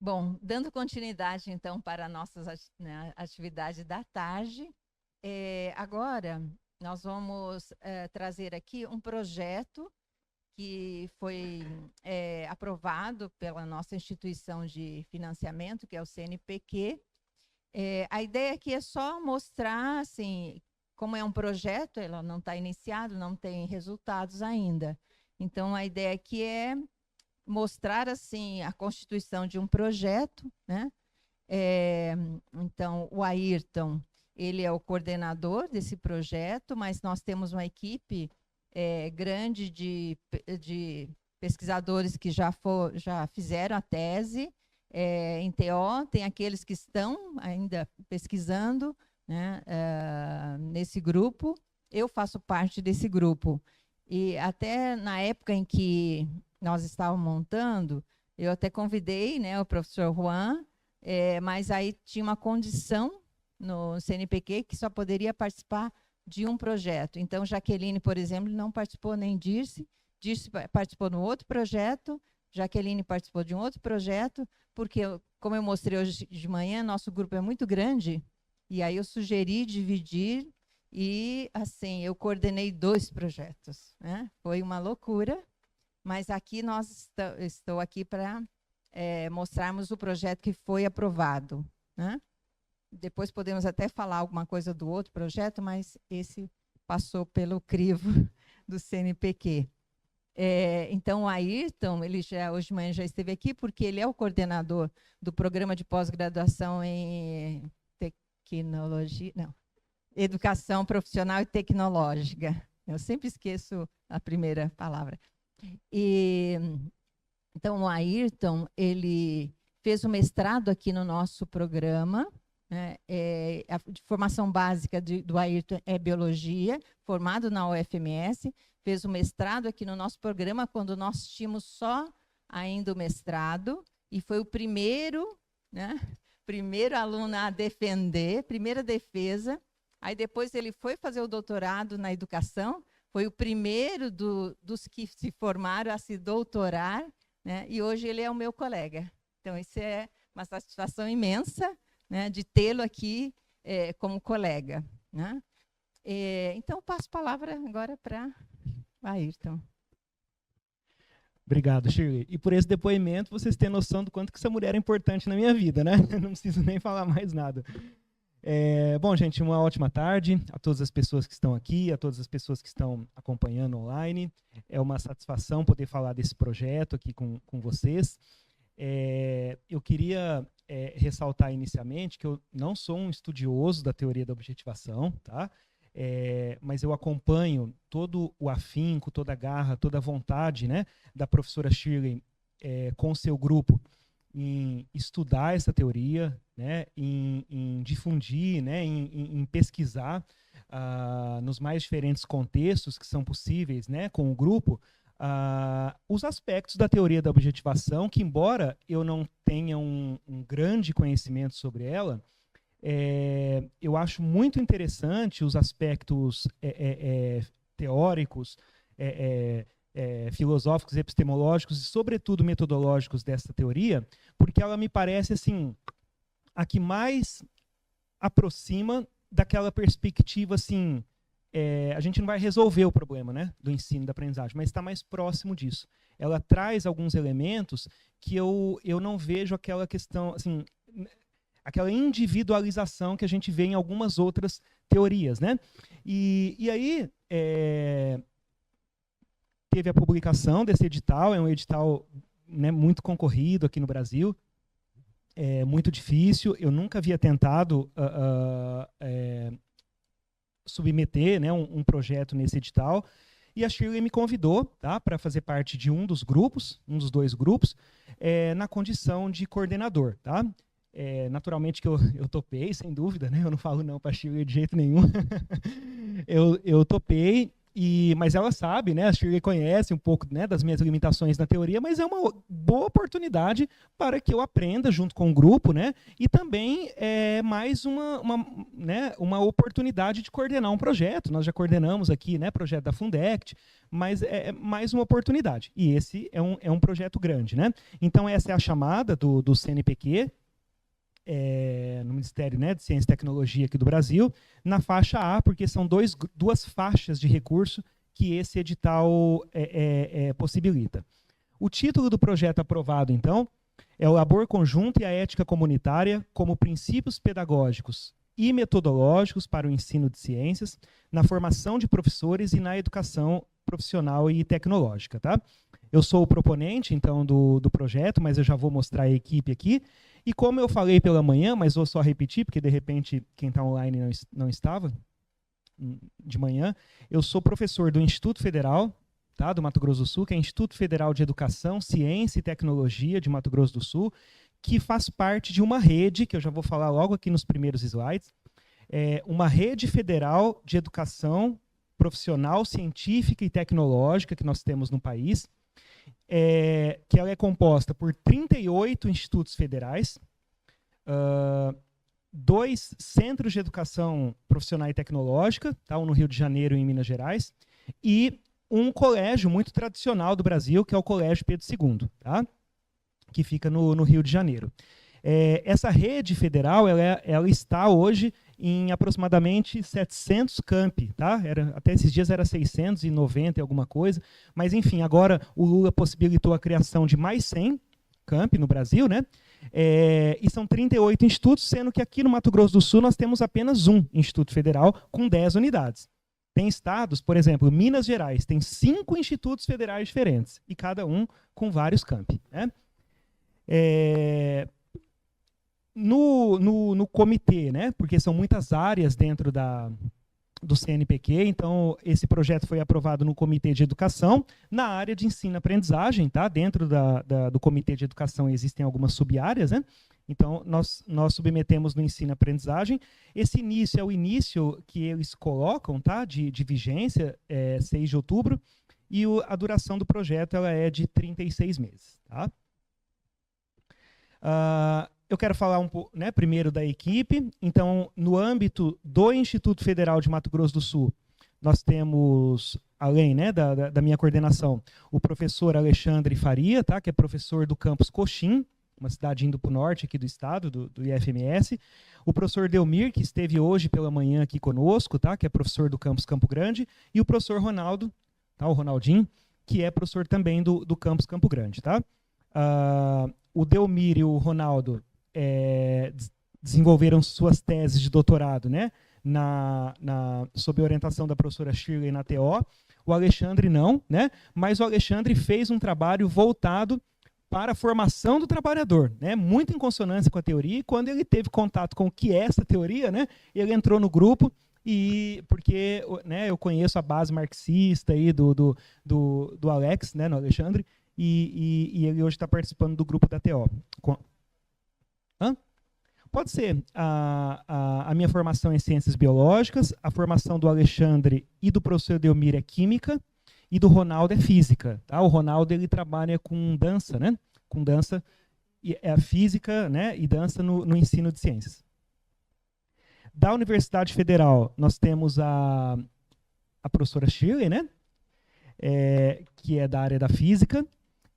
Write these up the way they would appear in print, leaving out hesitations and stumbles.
Bom, dando continuidade, então, para a nossa atividade da tarde, agora nós vamos trazer aqui um projeto que foi aprovado pela nossa instituição de financiamento, que é o CNPq. A ideia aqui é só mostrar, assim, como é um projeto, ela não está iniciado, não tem resultados ainda. Então, a ideia aqui é mostrar, assim, a constituição de um projeto, né? Então, o Ayrton, ele é o coordenador desse projeto, mas nós temos uma equipe grande de pesquisadores que já fizeram a tese em TO, tem aqueles que estão ainda pesquisando, né, nesse grupo. Eu faço parte desse grupo. E até na época em que nós estávamos montando, eu até convidei, né, o professor Juan, mas aí tinha uma condição no CNPq que só poderia participar de um projeto. Então, Jaqueline, por exemplo, não participou, nem Dirce. Dirce participou no outro projeto, Jaqueline participou de um outro projeto, porque, como eu mostrei hoje de manhã, nosso grupo é muito grande, e aí eu sugeri dividir, e, assim, eu coordenei 2 projetos, né? Foi uma loucura, mas aqui estou aqui para mostrarmos o projeto que foi aprovado, né? Depois podemos até falar alguma coisa do outro projeto, mas esse passou pelo crivo do CNPq. Então, o Ayrton, ele hoje de manhã já esteve aqui, porque ele é o coordenador do programa de pós-graduação em tecnologia, não, educação profissional e tecnológica. Eu sempre esqueço a primeira palavra. Então, o Ayrton, ele fez o mestrado aqui no nosso programa, né? A formação básica do Ayrton é biologia, formado na UFMS, fez o mestrado aqui no nosso programa quando nós tínhamos só ainda o mestrado, e foi o primeiro, né, primeiro aluno a defender, primeira defesa. Aí depois ele foi fazer o doutorado na educação, foi o primeiro dos que se formaram a se doutorar, né, e hoje ele é o meu colega. Então, isso é uma satisfação imensa, né, de tê-lo aqui como colega, né? Então, passo a palavra agora para Ayrton. Obrigado, Shirley. E por esse depoimento, vocês têm noção do quanto que essa mulher é importante na minha vida, né? Não preciso nem falar mais nada. Bom, gente, uma ótima tarde a todas as pessoas que estão aqui, a todas as pessoas que estão acompanhando online. É uma satisfação poder falar desse projeto aqui com vocês. Eu queria ressaltar inicialmente que eu não sou um estudioso da teoria da objetivação, tá? Mas eu acompanho todo o afinco, toda a garra, toda a vontade, né, da professora Shirley com o seu grupo em estudar essa teoria, né, em difundir, né, em pesquisar nos mais diferentes contextos que são possíveis, né, com o grupo, os aspectos da teoria da objetivação, que embora eu não tenha um grande conhecimento sobre ela, eu acho muito interessante os aspectos teóricos, filosóficos, epistemológicos e, sobretudo, metodológicos dessa teoria, porque ela me parece assim a que mais aproxima daquela perspectiva assim, a gente não vai resolver o problema, né, do ensino, da aprendizagem, mas está mais próximo disso. Ela traz alguns elementos que eu não vejo aquela questão, assim, aquela individualização que a gente vê em algumas outras teorias, né? E aí teve a publicação desse edital, é um edital, né, muito concorrido aqui no Brasil, muito difícil, eu nunca havia tentado submeter, né, um projeto nesse edital, e a Shirley me convidou, tá, para fazer parte de um dos grupos, um dos 2 grupos, na condição de coordenador, tá? Naturalmente que eu topei, sem dúvida, né? Eu não falo não para a Shirley de jeito nenhum. eu topei, Mas ela sabe, né, a Shirley conhece um pouco, né, das minhas limitações na teoria, mas é uma boa oportunidade para que eu aprenda junto com o grupo, né, e também é mais uma oportunidade de coordenar um projeto. Nós já coordenamos aqui, né, projeto da Fundect, mas é mais uma oportunidade. E esse é um projeto grande, né? Então essa é a chamada do CNPq, no Ministério, né, de Ciência e Tecnologia aqui do Brasil, na faixa A, porque são duas faixas de recurso que esse edital possibilita. O título do projeto aprovado, então, é o Labor Conjunto e a Ética Comunitária como princípios pedagógicos e metodológicos para o ensino de ciências, na formação de professores e na educação profissional e tecnológica. Tá? Eu sou o proponente, então, do projeto, mas eu já vou mostrar a equipe aqui. E como eu falei pela manhã, mas vou só repetir, porque de repente quem está online não estava de manhã, eu sou professor do Instituto Federal, tá, do Mato Grosso do Sul, que é Instituto Federal de Educação, Ciência e Tecnologia de Mato Grosso do Sul, que faz parte de uma rede, que eu já vou falar logo aqui nos primeiros slides, uma rede federal de educação profissional, científica e tecnológica que nós temos no país, que ela é composta por 38 institutos federais, 2 centros de educação profissional e tecnológica, tá, um no Rio de Janeiro e em Minas Gerais, e um colégio muito tradicional do Brasil, que é o Colégio Pedro II, tá, que fica no Rio de Janeiro. Essa rede federal ela está hoje em aproximadamente 700 campi, tá? Até esses dias era 690 e alguma coisa, mas enfim, agora o Lula possibilitou a criação de mais 100 campi no Brasil, né? E são 38 institutos, sendo que aqui no Mato Grosso do Sul nós temos apenas um instituto federal com 10 unidades. Tem estados, por exemplo, Minas Gerais, tem 5 institutos federais diferentes, e cada um com vários campi, né? No comitê, né, porque são muitas áreas dentro do CNPq, então esse projeto foi aprovado no Comitê de Educação, na área de ensino-aprendizagem, tá? Dentro do Comitê de Educação existem algumas sub-áreas, né? Então nós submetemos no ensino-aprendizagem. Esse início é o início que eles colocam, tá? De vigência, 6 de outubro, e a duração do projeto ela é de 36 meses, tá? Eu quero falar um pouco, né, primeiro da equipe. Então, no âmbito do Instituto Federal de Mato Grosso do Sul, nós temos, além, né, da minha coordenação, o professor Alexandre Faria, tá, que é professor do campus Coxim, uma cidade indo para o norte aqui do estado, do IFMS. O professor Delmir, que esteve hoje pela manhã aqui conosco, tá, que é professor do campus Campo Grande. E o professor Ronaldo, tá, o Ronaldinho, que é professor também do campus Campo Grande. Tá? O Delmir e o Ronaldo desenvolveram suas teses de doutorado, né, sob a orientação da professora Shirley na TO. O Alexandre não, né, mas o Alexandre fez um trabalho voltado para a formação do trabalhador, né, muito em consonância com a teoria, e quando ele teve contato com o que é essa teoria, né, ele entrou no grupo, porque, né, eu conheço a base marxista aí do Alex, né, no Alexandre, e ele hoje está participando do grupo da TO. Pode ser. A minha formação é em ciências biológicas, a formação do Alexandre e do professor Delmir é química, e do Ronaldo é física. Tá? O Ronaldo ele trabalha com dança, né? Com dança, é a física, né, e dança no ensino de ciências. Da Universidade Federal, nós temos a professora Shirley, né? Que é da área da física,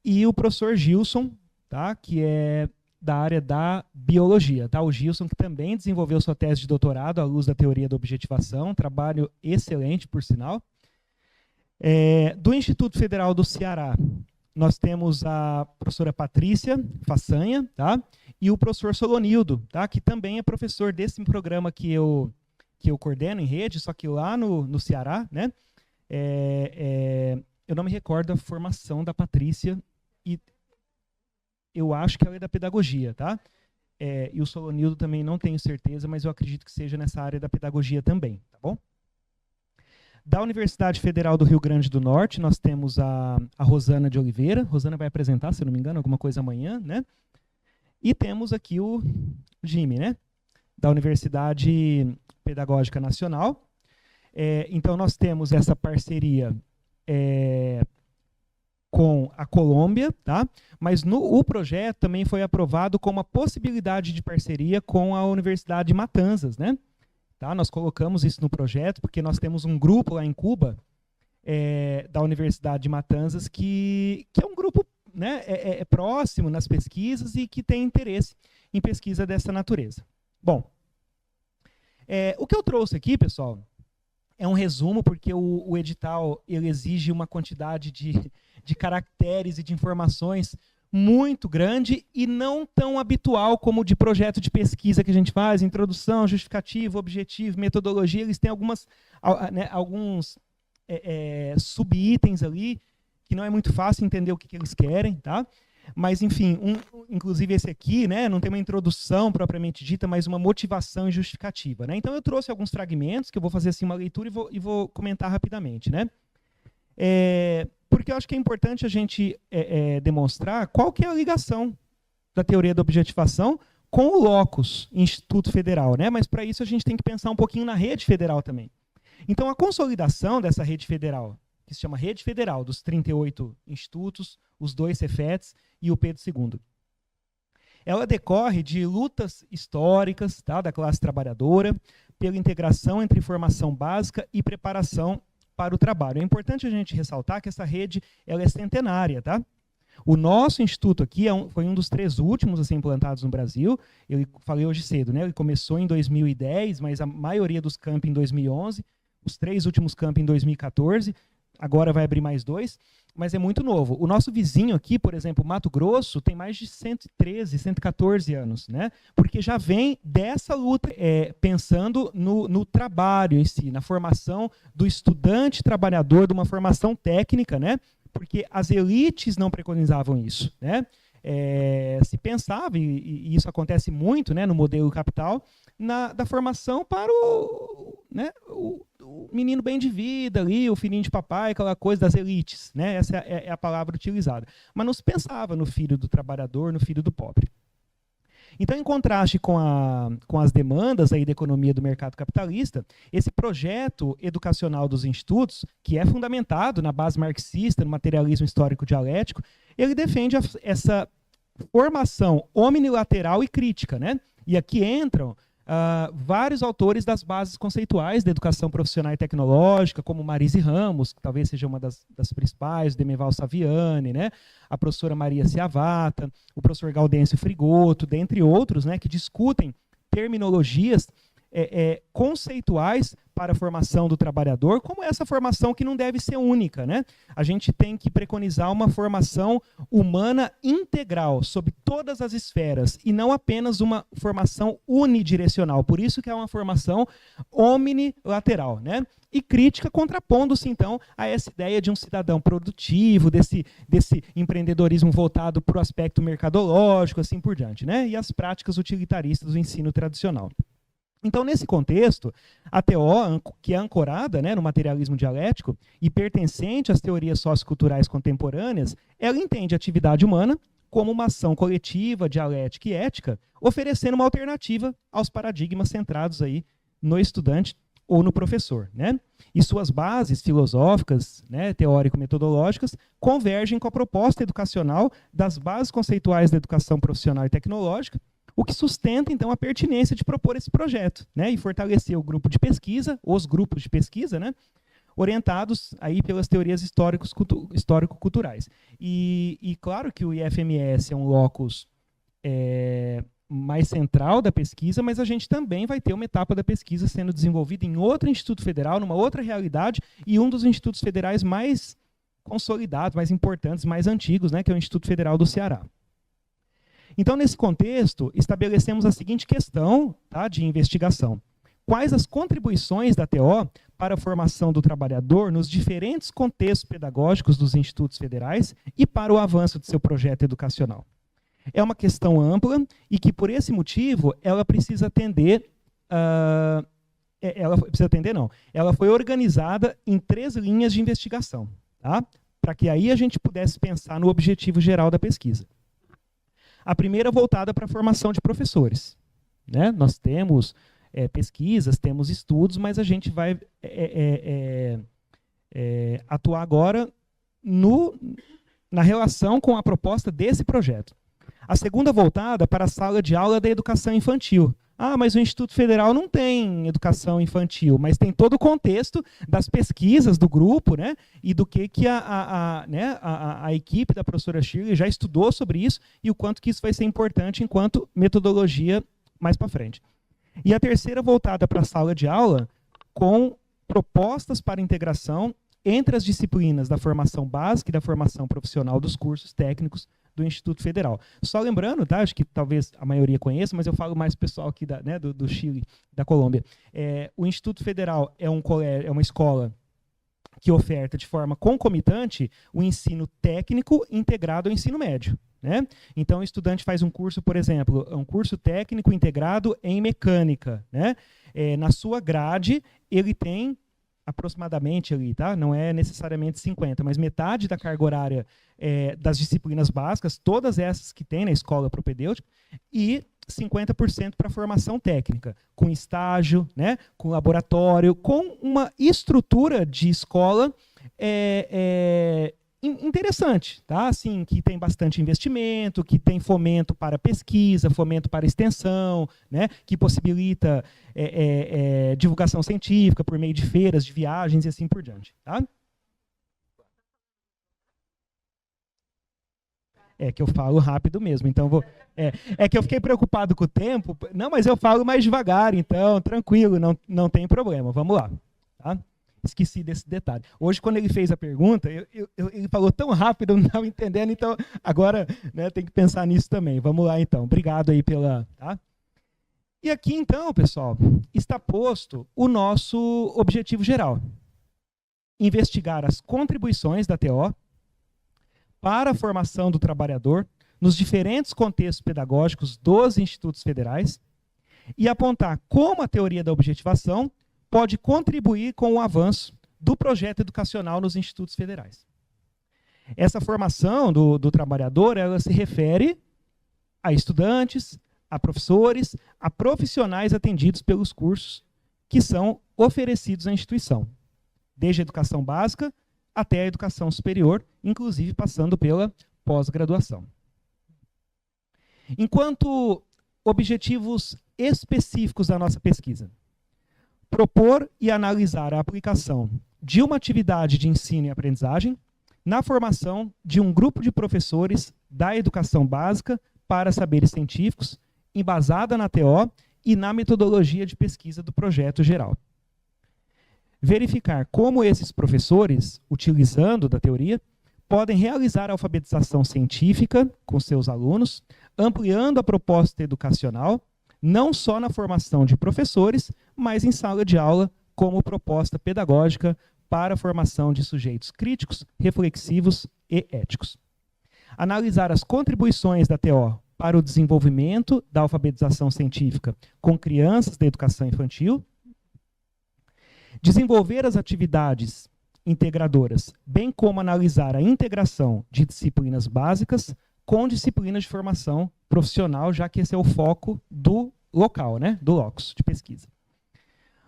e o professor Gilson, tá? Que é da área da biologia. Tá? O Gilson, que também desenvolveu sua tese de doutorado à luz da teoria da objetivação, trabalho excelente, por sinal. Do Instituto Federal do Ceará, nós temos a professora Patrícia Façanha, tá? E o professor Solonildo, tá? Que também é professor desse programa que eu coordeno em rede, só que lá no Ceará, né? Eu não me recordo a formação da Patrícia, e eu acho que ela é da pedagogia, tá? E o Solonildo também não tenho certeza, mas eu acredito que seja nessa área da pedagogia também, tá bom? Da Universidade Federal do Rio Grande do Norte, nós temos a Rosana de Oliveira. Rosana vai apresentar, se eu não me engano, alguma coisa amanhã, né? E temos aqui o Jimmy, né? Da Universidade Pedagógica Nacional. Então, nós temos essa parceria com a Colômbia, tá? Mas o projeto também foi aprovado com uma possibilidade de parceria com a Universidade de Matanzas, né? Tá? Nós colocamos isso no projeto porque nós temos um grupo lá em Cuba, da Universidade de Matanzas, que é um grupo, né, próximo nas pesquisas e que tem interesse em pesquisa dessa natureza. Bom, o que eu trouxe aqui, pessoal, é um resumo, porque o edital ele exige uma quantidade de caracteres e de informações muito grande e não tão habitual como o de projeto de pesquisa que a gente faz, introdução, justificativo, objetivo, metodologia. Eles têm alguns subitens ali, que não é muito fácil entender o que eles querem, tá? Mas, enfim, inclusive esse aqui, né, não tem uma introdução propriamente dita, mas uma motivação e justificativa, né? Então, eu trouxe alguns fragmentos, que eu vou fazer assim, uma leitura e vou comentar rapidamente, né? Porque eu acho que é importante a gente demonstrar qual que é a ligação da teoria da objetivação com o locus, Instituto Federal, né? Mas, para isso, a gente tem que pensar um pouquinho na rede federal também. Então, a consolidação dessa rede federal, que se chama Rede Federal, dos 38 institutos, os 2 Cefetes e o Pedro II. Ela decorre de lutas históricas, tá, da classe trabalhadora, pela integração entre formação básica e preparação para o trabalho. É importante a gente ressaltar que essa rede ela é centenária. Tá? O nosso instituto aqui foi um dos 3 últimos a ser implantados no Brasil. Eu falei hoje cedo, né? Ele começou em 2010, mas a maioria dos campi em 2011, os 3 últimos campi em 2014, agora vai abrir mais 2, mas é muito novo. O nosso vizinho aqui, por exemplo, Mato Grosso, tem mais de 113, 114 anos, né? Porque já vem dessa luta, pensando no trabalho em si, na formação do estudante trabalhador, de uma formação técnica, né? Porque as elites não preconizavam isso, né? Se pensava, e isso acontece muito, né, no modelo capital, da formação para o menino bem de vida ali, o filhinho de papai, aquela coisa das elites, né? Essa é a palavra utilizada. Mas não se pensava no filho do trabalhador, no filho do pobre. Então, em contraste com as demandas aí da economia do mercado capitalista, esse projeto educacional dos institutos, que é fundamentado na base marxista, no materialismo histórico dialético, ele defende essa formação omnilateral e crítica, né? E aqui entram vários autores das bases conceituais da educação profissional e tecnológica, como Marise Ramos, que talvez seja uma das principais, Demeval Saviani, né? A professora Maria Ciavata, o professor Gaudêncio Frigoto, dentre outros, né, que discutem terminologias conceituais para a formação do trabalhador, como essa formação que não deve ser única, né? A gente tem que preconizar uma formação humana integral, sob todas as esferas, e não apenas uma formação unidirecional. Por isso que é uma formação omnilateral, né? E crítica, contrapondo-se, então, a essa ideia de um cidadão produtivo, desse empreendedorismo voltado para o aspecto mercadológico, assim por diante, né? E as práticas utilitaristas do ensino tradicional. Então, nesse contexto, a TO, que é ancorada, né, no materialismo dialético e pertencente às teorias socioculturais contemporâneas, ela entende a atividade humana como uma ação coletiva, dialética e ética, oferecendo uma alternativa aos paradigmas centrados aí no estudante ou no professor, né? E suas bases filosóficas, né, teórico-metodológicas, convergem com a proposta educacional das bases conceituais da educação profissional e tecnológica, o que sustenta, então, a pertinência de propor esse projeto, né, e fortalecer o grupo de pesquisa, os grupos de pesquisa, né, orientados aí pelas teorias histórico-culturais. E claro que o IFMS é um locus mais central da pesquisa, mas a gente também vai ter uma etapa da pesquisa sendo desenvolvida em outro instituto federal, numa outra realidade, e um dos institutos federais mais consolidados, mais importantes, mais antigos, né, que é o Instituto Federal do Ceará. Então, nesse contexto, estabelecemos a seguinte questão, tá, de investigação. Quais as contribuições da TO para a formação do trabalhador nos diferentes contextos pedagógicos dos institutos federais e para o avanço de seu projeto educacional? É uma questão ampla e que, por esse motivo, ela precisa atender... Ela foi organizada em 3 linhas de investigação, tá? Para que aí a gente pudesse pensar no objetivo geral da pesquisa. A primeira voltada para a formação de professores, né? Nós temos pesquisas, temos estudos, mas a gente vai atuar agora na relação com a proposta desse projeto. A segunda voltada para a sala de aula da educação infantil. Ah, mas o Instituto Federal não tem educação infantil, mas tem todo o contexto das pesquisas do grupo, né, e do que a equipe da professora Shirley já estudou sobre isso e o quanto que isso vai ser importante enquanto metodologia mais para frente. E a terceira voltada para a sala de aula com propostas para integração entre as disciplinas da formação básica e da formação profissional dos cursos técnicos do Instituto Federal. Só lembrando, tá, acho que talvez a maioria conheça, mas eu falo mais pro pessoal aqui do Chile, da Colômbia. O Instituto Federal é uma escola que oferta de forma concomitante o ensino técnico integrado ao ensino médio. Né? Então, o estudante faz um curso, por exemplo, um curso técnico integrado em mecânica. Né? Na sua grade, ele tem aproximadamente ali, tá? Não é necessariamente 50, mas metade da carga horária das disciplinas básicas, todas essas que tem na escola propedêutica, e 50% para formação técnica, com estágio, né? Com laboratório, com uma estrutura de escola interessante, tá? Assim, que tem bastante investimento, que tem fomento para pesquisa, fomento para extensão, né? Que possibilita divulgação científica por meio de feiras, de viagens e assim por diante, tá? É que eu falo rápido mesmo, então é que eu fiquei preocupado com o tempo. Não, mas eu falo mais devagar, então tranquilo, não tem problema. Vamos lá, tá? Esqueci desse detalhe. Hoje, quando ele fez a pergunta, ele falou tão rápido, eu não estava entendendo, então agora, né, tem que pensar nisso também. Vamos lá, então. Obrigado aí pela... Tá? E aqui, então, pessoal, está posto o nosso objetivo geral. Investigar as contribuições da TO para a formação do trabalhador nos diferentes contextos pedagógicos dos institutos federais e apontar como a teoria da objetivação pode contribuir com o avanço do projeto educacional nos institutos federais. Essa formação do trabalhador, ela se refere a estudantes, a professores, a profissionais atendidos pelos cursos que são oferecidos à instituição, desde a educação básica até a educação superior, inclusive passando pela pós-graduação. Enquanto objetivos específicos da nossa pesquisa, propor e analisar a aplicação de uma atividade de ensino e aprendizagem na formação de um grupo de professores da educação básica para saberes científicos, embasada na TO e na metodologia de pesquisa do projeto geral. Verificar como esses professores, utilizando da teoria, podem realizar a alfabetização científica com seus alunos, ampliando a proposta educacional, não só na formação de professores, mas em sala de aula, como proposta pedagógica para a formação de sujeitos críticos, reflexivos e éticos. Analisar as contribuições da TO para o desenvolvimento da alfabetização científica com crianças da educação infantil, desenvolver as atividades integradoras, bem como analisar a integração de disciplinas básicas com disciplinas de formação profissional, já que esse é o foco do local, né, do locus de pesquisa.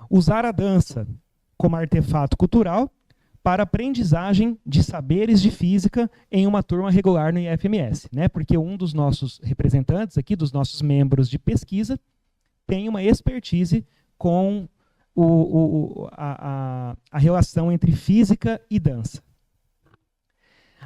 Usar a dança como artefato cultural para aprendizagem de saberes de física em uma turma regular no IFMS, né, porque um dos nossos representantes aqui, dos nossos membros de pesquisa, tem uma expertise com a relação entre física e dança.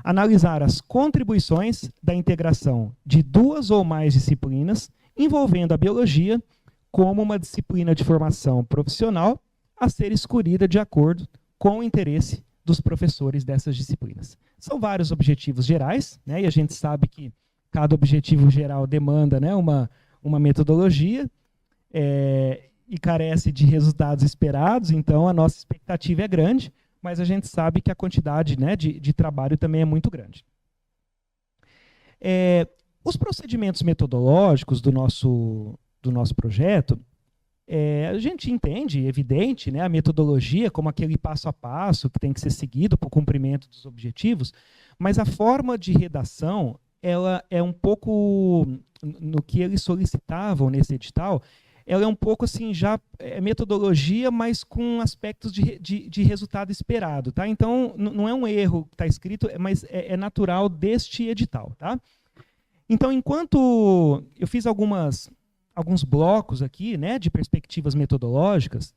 Analisar as contribuições da integração de duas ou mais disciplinas envolvendo a biologia como uma disciplina de formação profissional a ser escolhida de acordo com o interesse dos professores dessas disciplinas. São vários objetivos gerais, né, e a gente sabe que cada objetivo geral demanda, né, uma metodologia, e carece de resultados esperados, então a nossa expectativa é grande, mas a gente sabe que a quantidade, né, de trabalho também é muito grande. Os procedimentos metodológicos do nosso projeto, a gente entende, evidente, né, a metodologia como aquele passo a passo que tem que ser seguido para o cumprimento dos objetivos, mas a forma de redação, ela é um pouco, no que eles solicitavam nesse edital, ela é um pouco assim, já metodologia, mas com aspectos de resultado esperado. Tá? Então, não é um erro que está escrito, mas é natural deste edital. Tá? Então, enquanto eu fiz alguns blocos aqui, né, de perspectivas metodológicas,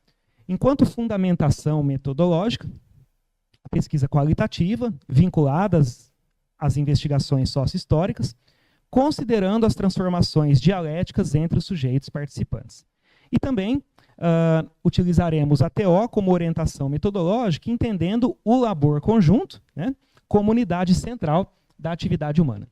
enquanto fundamentação metodológica, a pesquisa qualitativa, vinculadas às investigações sócio-históricas, considerando as transformações dialéticas entre os sujeitos participantes. E também utilizaremos a TO como orientação metodológica, entendendo o labor conjunto, né, como unidade central da atividade humana.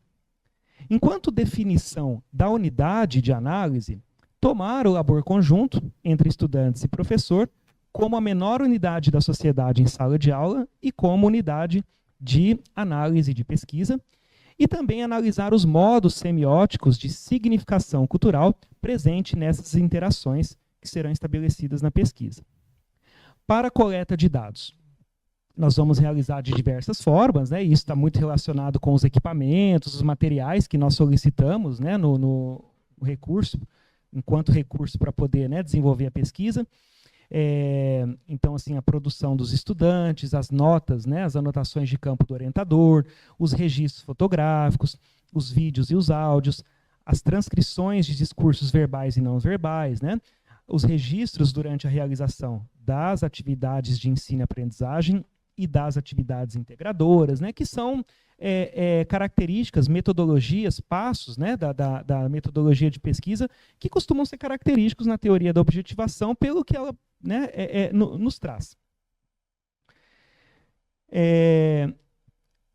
Enquanto definição da unidade de análise, tomar o labor conjunto entre estudantes e professor como a menor unidade da sociedade em sala de aula e como unidade de análise de pesquisa, e também analisar os modos semióticos de significação cultural presente nessas interações que serão estabelecidas na pesquisa. Para a coleta de dados, nós vamos realizar de diversas formas, né? E isso está muito relacionado com os equipamentos, os materiais que nós solicitamos, né, no recurso, enquanto recurso para poder, né, desenvolver a pesquisa. Então, assim, a produção dos estudantes, as notas, né, as anotações de campo do orientador, os registros fotográficos, os vídeos e os áudios, as transcrições de discursos verbais e não verbais, né, os registros durante a realização das atividades de ensino e aprendizagem e das atividades integradoras, né, que são características, metodologias, passos, né, da metodologia de pesquisa, que costumam ser característicos na teoria da objetivação, pelo que ela, né, nos traz.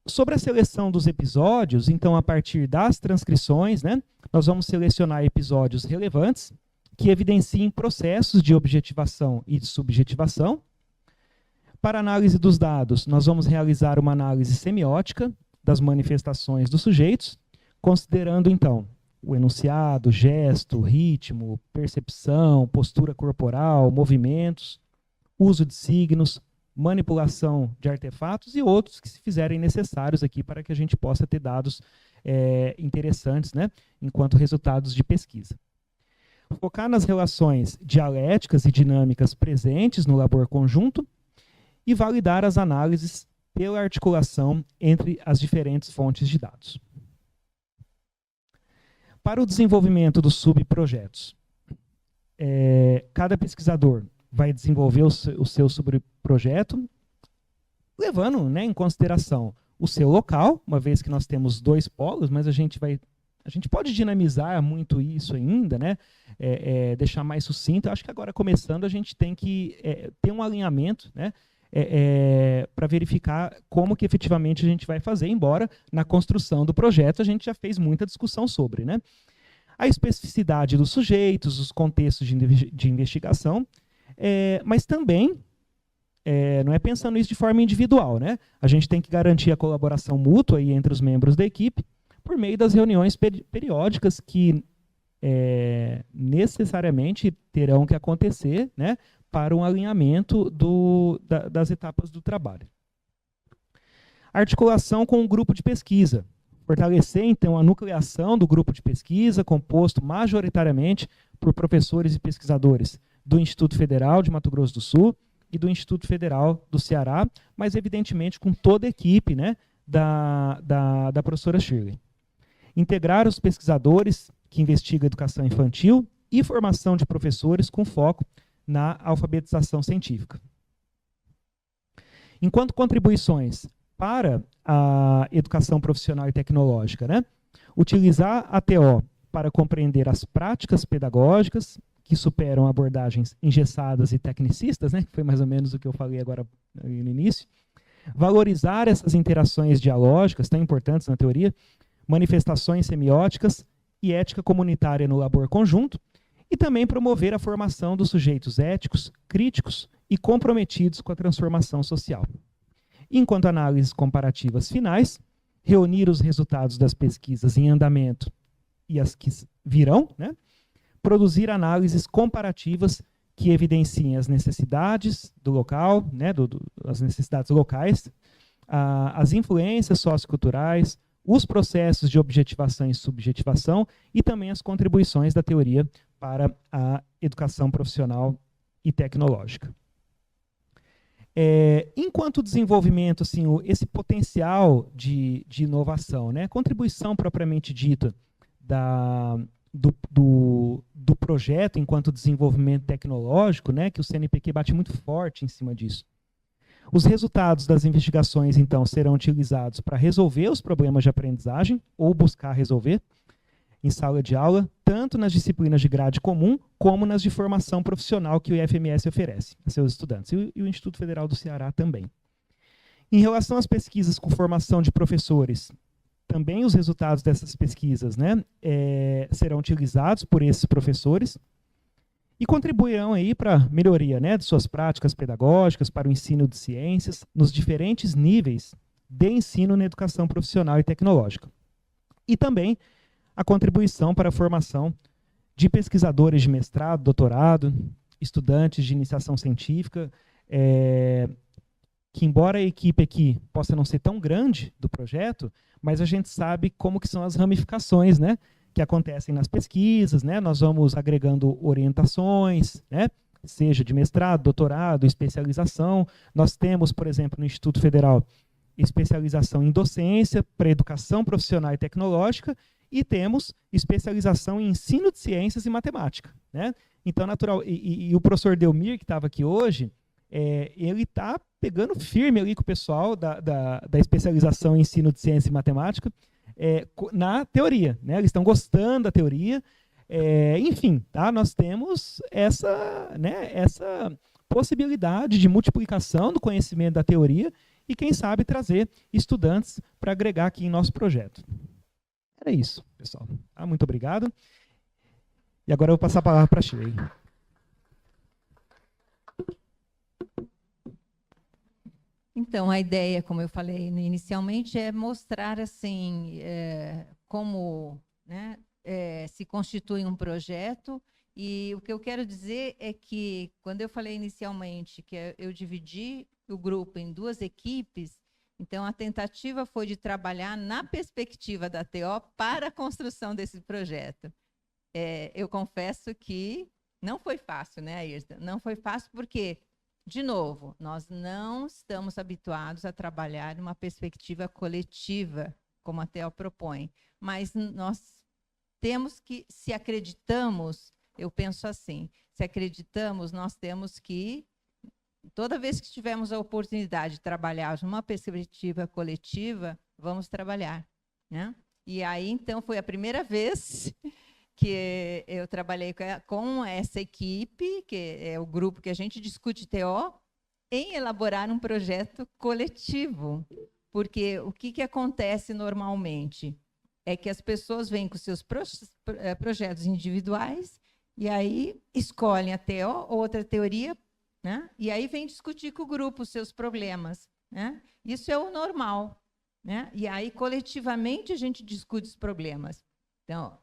Sobre a seleção dos episódios, então, a partir das transcrições, né, nós vamos selecionar episódios relevantes que evidenciem processos de objetivação e de subjetivação. Para análise dos dados, nós vamos realizar uma análise semiótica das manifestações dos sujeitos, considerando, então, o enunciado, gesto, ritmo, percepção, postura corporal, movimentos, uso de signos, manipulação de artefatos e outros que se fizerem necessários aqui para que a gente possa ter dados interessantes, né, enquanto resultados de pesquisa. Focar nas relações dialéticas e dinâmicas presentes no labor conjunto e validar as análises pela articulação entre as diferentes fontes de dados. Para o desenvolvimento dos subprojetos, cada pesquisador vai desenvolver o seu subprojeto, levando, né, em consideração o seu local, uma vez que nós temos 2 polos, mas a gente pode dinamizar muito isso ainda, né, deixar mais sucinto. Eu acho que agora, começando, a gente tem que ter um alinhamento, né, para verificar como que efetivamente a gente vai fazer, embora na construção do projeto a gente já fez muita discussão sobre, né? A especificidade dos sujeitos, os contextos de investigação, mas também, não é pensando isso de forma individual, né? A gente tem que garantir a colaboração mútua aí entre os membros da equipe por meio das reuniões periódicas que necessariamente terão que acontecer, né, para um alinhamento das etapas do trabalho. Articulação com o grupo de pesquisa. Fortalecer, então, a nucleação do grupo de pesquisa, composto majoritariamente por professores e pesquisadores do Instituto Federal de Mato Grosso do Sul e do Instituto Federal do Ceará, mas, evidentemente, com toda a equipe, né, da professora Shirley. Integrar os pesquisadores que investigam educação infantil e formação de professores com foco na alfabetização científica. Enquanto contribuições para a educação profissional e tecnológica, né, utilizar a TO para compreender as práticas pedagógicas que superam abordagens engessadas e tecnicistas, né, que foi mais ou menos o que eu falei agora no início. Valorizar essas interações dialógicas, tão importantes na teoria, manifestações semióticas e ética comunitária no labor conjunto, e também promover a formação dos sujeitos éticos, críticos e comprometidos com a transformação social. Enquanto análises comparativas finais, reunir os resultados das pesquisas em andamento e as que virão, né? Produzir análises comparativas que evidenciem as necessidades do local, né? As necessidades locais, as influências socioculturais, os processos de objetivação e subjetivação e também as contribuições da teoria para a educação profissional e tecnológica. Enquanto desenvolvimento, assim, esse potencial de inovação, né, contribuição propriamente dita do projeto enquanto desenvolvimento tecnológico, né, que o CNPq bate muito forte em cima disso. Os resultados das investigações, então, serão utilizados para resolver os problemas de aprendizagem ou buscar resolver em sala de aula, tanto nas disciplinas de grade comum, como nas de formação profissional que o IFMS oferece a seus estudantes, e o Instituto Federal do Ceará também. Em relação às pesquisas com formação de professores, também os resultados dessas pesquisas, né, serão utilizados por esses professores e contribuirão aí para a melhoria, né, de suas práticas pedagógicas, para o ensino de ciências, nos diferentes níveis de ensino na educação profissional e tecnológica. E também a contribuição para a formação de pesquisadores de mestrado, doutorado, estudantes de iniciação científica, que embora a equipe aqui possa não ser tão grande do projeto, mas a gente sabe como que são as ramificações, né, que acontecem nas pesquisas, né, nós vamos agregando orientações, né, seja de mestrado, doutorado, especialização. Nós temos, por exemplo, no Instituto Federal, especialização em docência para educação profissional e tecnológica, e temos especialização em ensino de ciências e matemática, né? Então, natural, e o professor Delmir, que estava aqui hoje, ele está pegando firme ali com o pessoal da especialização em ensino de ciência e matemática na teoria, né? Eles estão gostando da teoria. Enfim, tá? Nós temos essa possibilidade de multiplicação do conhecimento da teoria e, quem sabe, trazer estudantes para agregar aqui em nosso projeto. Era isso, pessoal. Muito obrigado. E agora eu vou passar a palavra para a Shirley. Então, a ideia, como eu falei inicialmente, é mostrar assim, como, né, se constitui um projeto. E o que eu quero dizer é que, quando eu falei inicialmente que eu dividi o grupo em duas equipes, então a tentativa foi de trabalhar na perspectiva da TO para a construção desse projeto. Eu confesso que não foi fácil, né, Ayrton? Não foi fácil porque, de novo, nós não estamos habituados a trabalhar numa perspectiva coletiva, como a TO propõe. Mas nós temos que, se acreditamos, eu penso assim, se acreditamos, nós temos que, toda vez que tivermos a oportunidade de trabalhar numa perspectiva coletiva, vamos trabalhar, né? E aí, então, foi a primeira vez que eu trabalhei com essa equipe, que é o grupo que a gente discute TO, em elaborar um projeto coletivo. Porque o que acontece normalmente é que as pessoas vêm com seus projetos individuais e aí escolhem a TO ou outra teoria, né? E aí vem discutir com o grupo os seus problemas, né? Isso é o normal, né? E aí, coletivamente, a gente discute os problemas. Então,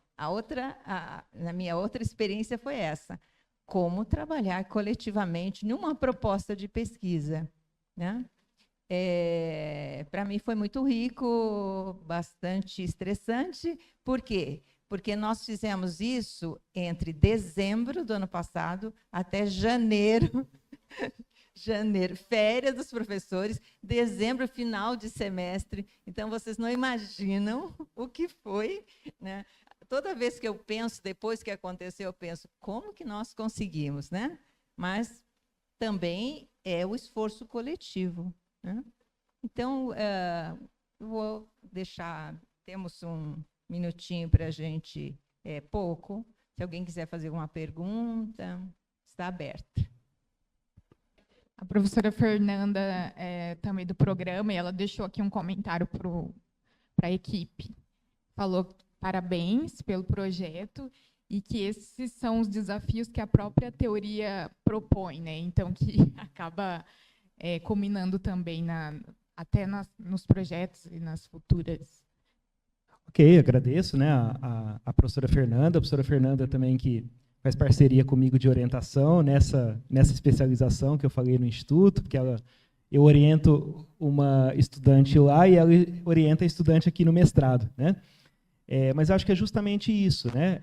na minha outra experiência foi essa. Como trabalhar coletivamente numa proposta de pesquisa, né? Para mim foi muito rico, bastante estressante. Por quê? Porque nós fizemos isso entre dezembro do ano passado até janeiro, férias dos professores, dezembro, final de semestre. Então, vocês não imaginam o que foi, né? Toda vez que eu penso, depois que aconteceu, eu penso, como que nós conseguimos, né? Mas também é o esforço coletivo, né? Então, vou deixar, temos um minutinho para a gente, pouco. Se alguém quiser fazer alguma pergunta, está aberta. A professora Fernanda também do programa, e ela deixou aqui um comentário para a equipe. Falou parabéns pelo projeto e que esses são os desafios que a própria teoria propõe, né? Então, que acaba culminando também até nos projetos e nas futuras. Ok, agradeço, né, a professora Fernanda. A professora Fernanda também que faz parceria comigo de orientação nessa especialização que eu falei no Instituto, porque eu oriento uma estudante lá e ela orienta a estudante aqui no mestrado, né? Mas acho que é justamente isso, né?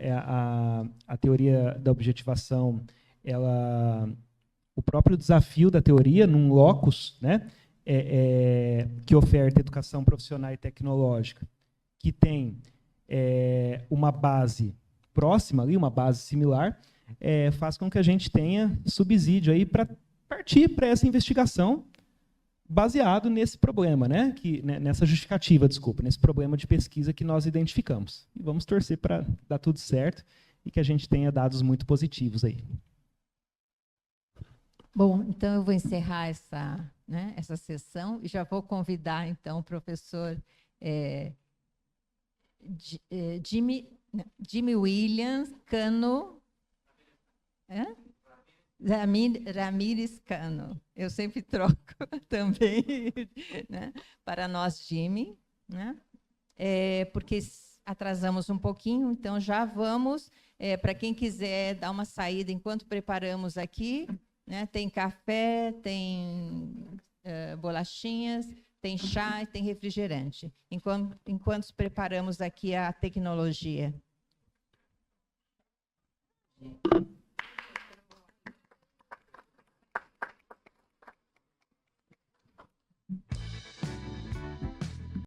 A teoria da objetivação, o próprio desafio da teoria, num locus, né? Que oferta educação profissional e tecnológica, que tem uma base próxima, ali, uma base similar, faz com que a gente tenha subsídio aí para partir para essa investigação baseado nesse problema, né? Nessa justificativa, desculpa, nesse problema de pesquisa que nós identificamos. E vamos torcer para dar tudo certo e que a gente tenha dados muito positivos aí. Bom, então eu vou encerrar essa sessão e já vou convidar, então, o professor Jimmy Williams Cano, Ramírez Cano, eu sempre troco também, né, para nós, Jimmy, né, porque atrasamos um pouquinho, então já vamos, para quem quiser dar uma saída enquanto preparamos aqui, né, tem café, tem bolachinhas, tem chá e tem refrigerante, enquanto preparamos aqui a tecnologia.